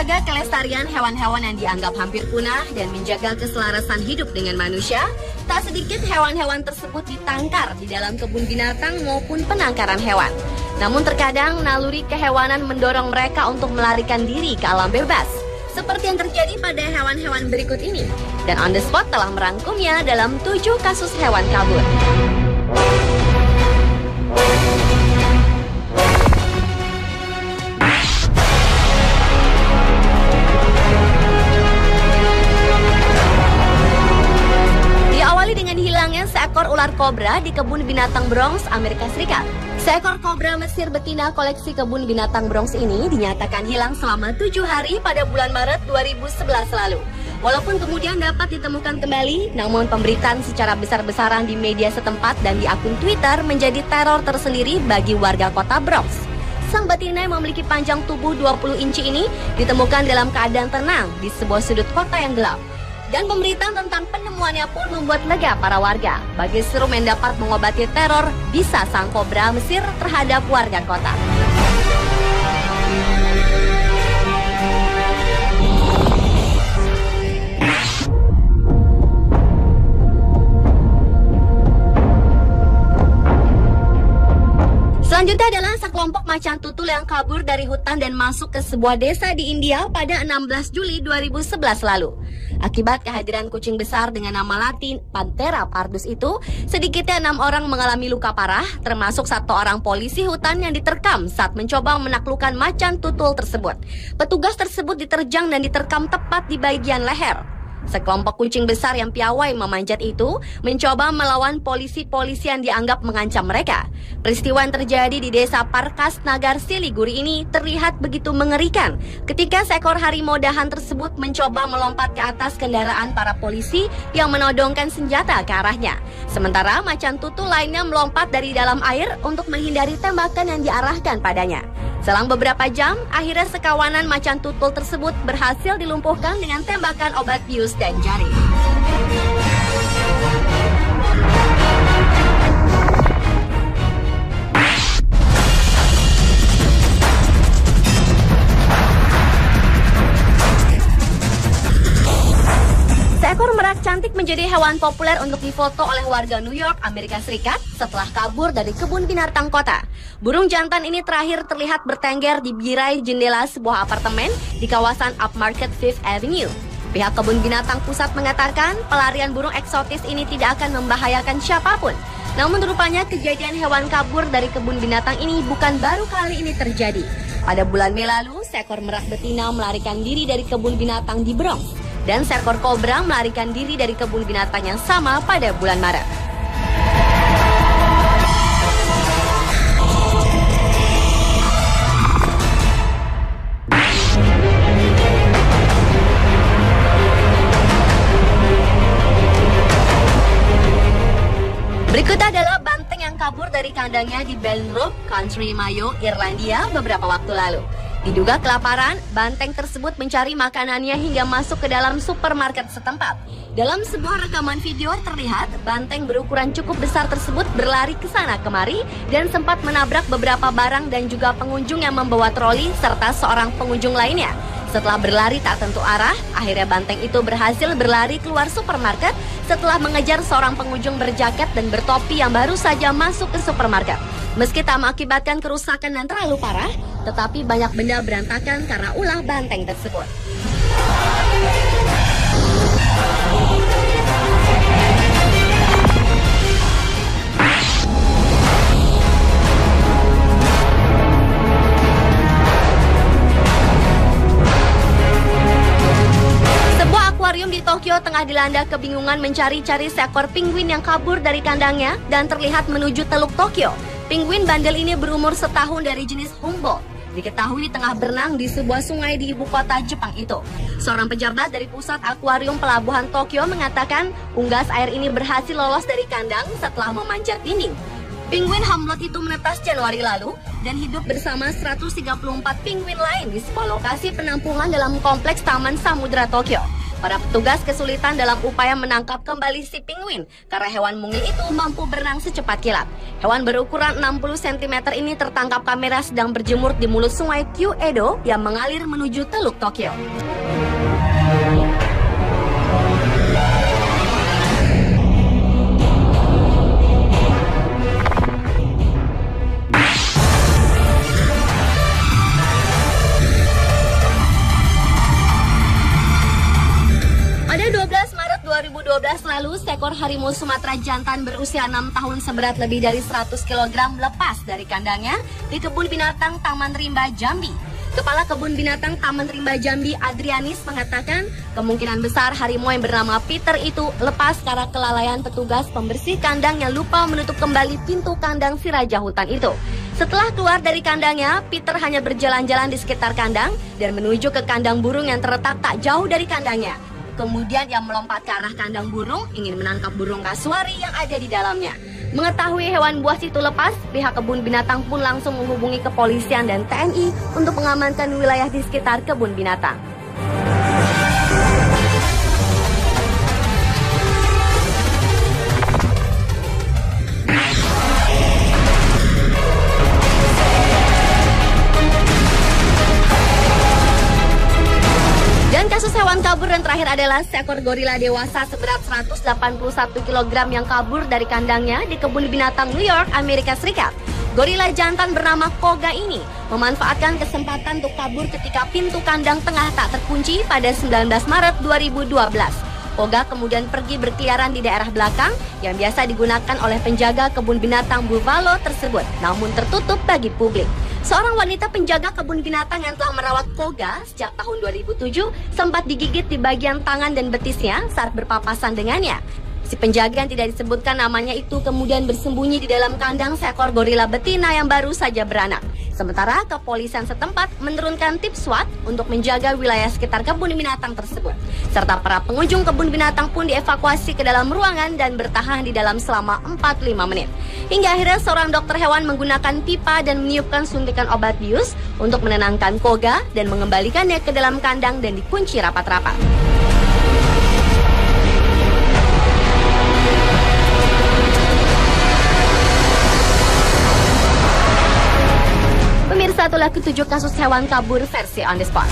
menjaga kelestarian hewan-hewan yang dianggap hampir punah dan menjaga keselarasan hidup dengan manusia, tak sedikit hewan-hewan tersebut ditangkar di dalam kebun binatang maupun penangkaran hewan. Namun terkadang naluri kehewanan mendorong mereka untuk melarikan diri ke alam bebas, seperti yang terjadi pada hewan-hewan berikut ini. Dan On The Spot telah merangkumnya dalam 7 kasus hewan kabur. Diawali dengan hilangnya seekor ular kobra di kebun binatang Bronx, Amerika Serikat. Seekor kobra Mesir betina koleksi kebun binatang Bronx ini dinyatakan hilang selama 7 hari pada bulan Maret 2011 lalu. Walaupun kemudian dapat ditemukan kembali, namun pemberitaan secara besar-besaran di media setempat dan di akun Twitter menjadi teror tersendiri bagi warga kota Bronx. Sang betina yang memiliki panjang tubuh 20 inci ini ditemukan dalam keadaan tenang di sebuah sudut kota yang gelap. Dan pemberitaan tentang penemuannya pun membuat lega para warga. Bagi serum yang dapat mengobati teror bisa sang kobra Mesir terhadap warga kota. Selanjutnya adalah sekelompok macan tutul yang kabur dari hutan dan masuk ke sebuah desa di India pada 16 Juli 2011 lalu. Akibat kehadiran kucing besar dengan nama latin Panthera pardus itu, sedikitnya 6 orang mengalami luka parah, termasuk 1 orang polisi hutan yang diterkam saat mencoba menaklukkan macan tutul tersebut. Petugas tersebut diterjang dan diterkam tepat di bagian leher. Sekelompok kucing besar yang piawai memanjat itu mencoba melawan polisi-polisi yang dianggap mengancam mereka. Peristiwa yang terjadi di desa Parkas Nagar Siliguri ini terlihat begitu mengerikan ketika seekor harimau dahan tersebut mencoba melompat ke atas kendaraan para polisi yang menodongkan senjata ke arahnya. Sementara macan tutul lainnya melompat dari dalam air untuk menghindari tembakan yang diarahkan padanya. Selang beberapa jam, akhirnya sekawanan macan tutul tersebut berhasil dilumpuhkan dengan tembakan obat bius dan jaring. Seekor merak cantik menjadi hewan populer untuk difoto oleh warga New York, Amerika Serikat setelah kabur dari kebun binatang kota. Burung jantan ini terakhir terlihat bertengger di birai jendela sebuah apartemen di kawasan Upmarket Fifth Avenue. Pihak kebun binatang pusat mengatakan pelarian burung eksotis ini tidak akan membahayakan siapapun. Namun rupanya kejadian hewan kabur dari kebun binatang ini bukan baru kali ini terjadi. Pada bulan Mei lalu, seekor merak betina melarikan diri dari kebun binatang di Bronx. Dan seekor kobra melarikan diri dari kebun binatang yang sama pada bulan Maret. Berikut adalah banteng yang kabur dari kandangnya di Belnrop, Country Mayo, Irlandia beberapa waktu lalu. Diduga kelaparan, banteng tersebut mencari makanannya hingga masuk ke dalam supermarket setempat. Dalam sebuah rekaman video terlihat banteng berukuran cukup besar tersebut berlari ke sana kemari dan sempat menabrak beberapa barang dan juga pengunjung yang membawa troli serta seorang pengunjung lainnya. Setelah berlari tak tentu arah, akhirnya banteng itu berhasil berlari keluar supermarket setelah mengejar seorang pengunjung berjaket dan bertopi yang baru saja masuk ke supermarket. Meski tak mengakibatkan kerusakan yang terlalu parah, tetapi banyak benda berantakan karena ulah banteng tersebut. Sebuah akuarium di Tokyo tengah dilanda kebingungan mencari-cari seekor penguin yang kabur dari kandangnya dan terlihat menuju Teluk Tokyo. Penguin bandel ini berumur setahun dari jenis Humboldt. Diketahui tengah berenang di sebuah sungai di ibu kota Jepang itu. Seorang pejabat dari pusat akuarium pelabuhan Tokyo mengatakan unggas air ini berhasil lolos dari kandang setelah memanjat dinding. Penguin Humboldt itu menetas Januari lalu dan hidup bersama 134 penguin lain di sebuah lokasi penampungan dalam kompleks Taman Samudra Tokyo. Para petugas kesulitan dalam upaya menangkap kembali si penguin karena hewan mungil itu mampu berenang secepat kilat. Hewan berukuran 60 cm ini tertangkap kamera sedang berjemur di mulut sungai Kyu-Edo yang mengalir menuju Teluk Tokyo. Pada 12 Maret 2012 lalu, seekor harimau Sumatera jantan berusia 6 tahun seberat lebih dari 100 kg lepas dari kandangnya di kebun binatang Taman Rimba Jambi. Kepala Kebun Binatang Taman Rimba Jambi, Adrianis, mengatakan kemungkinan besar harimau yang bernama Peter itu lepas karena kelalaian petugas pembersih kandang yang lupa menutup kembali pintu kandang si raja hutan itu. Setelah keluar dari kandangnya, Peter hanya berjalan-jalan di sekitar kandang dan menuju ke kandang burung yang terletak tak jauh dari kandangnya. Kemudian ia melompat ke arah kandang burung, ingin menangkap burung kasuari yang ada di dalamnya. Mengetahui hewan buas itu lepas, pihak kebun binatang pun langsung menghubungi kepolisian dan TNI untuk mengamankan wilayah di sekitar kebun binatang. Dan kasus hewan kabur yang terakhir adalah seekor gorila dewasa seberat 181 kg yang kabur dari kandangnya di kebun binatang New York, Amerika Serikat. Gorila jantan bernama Koga ini memanfaatkan kesempatan untuk kabur ketika pintu kandang tengah tak terkunci pada 19 Maret 2012. Koga kemudian pergi berkeliaran di daerah belakang yang biasa digunakan oleh penjaga kebun binatang Buffalo tersebut, namun tertutup bagi publik. Seorang wanita penjaga kebun binatang yang telah merawat Koga sejak tahun 2007 sempat digigit di bagian tangan dan betisnya saat berpapasan dengannya. Si penjaga yang tidak disebutkan namanya itu kemudian bersembunyi di dalam kandang seekor gorila betina yang baru saja beranak. Sementara kepolisian setempat menurunkan tim SWAT untuk menjaga wilayah sekitar kebun binatang tersebut. Serta para pengunjung kebun binatang pun dievakuasi ke dalam ruangan dan bertahan di dalam selama 45 menit. Hingga akhirnya seorang dokter hewan menggunakan pipa dan meniupkan suntikan obat bius untuk menenangkan Koga dan mengembalikannya ke dalam kandang dan dikunci rapat-rapat. Pemirsa, itulah ketujuh kasus hewan kabur versi On The Spot.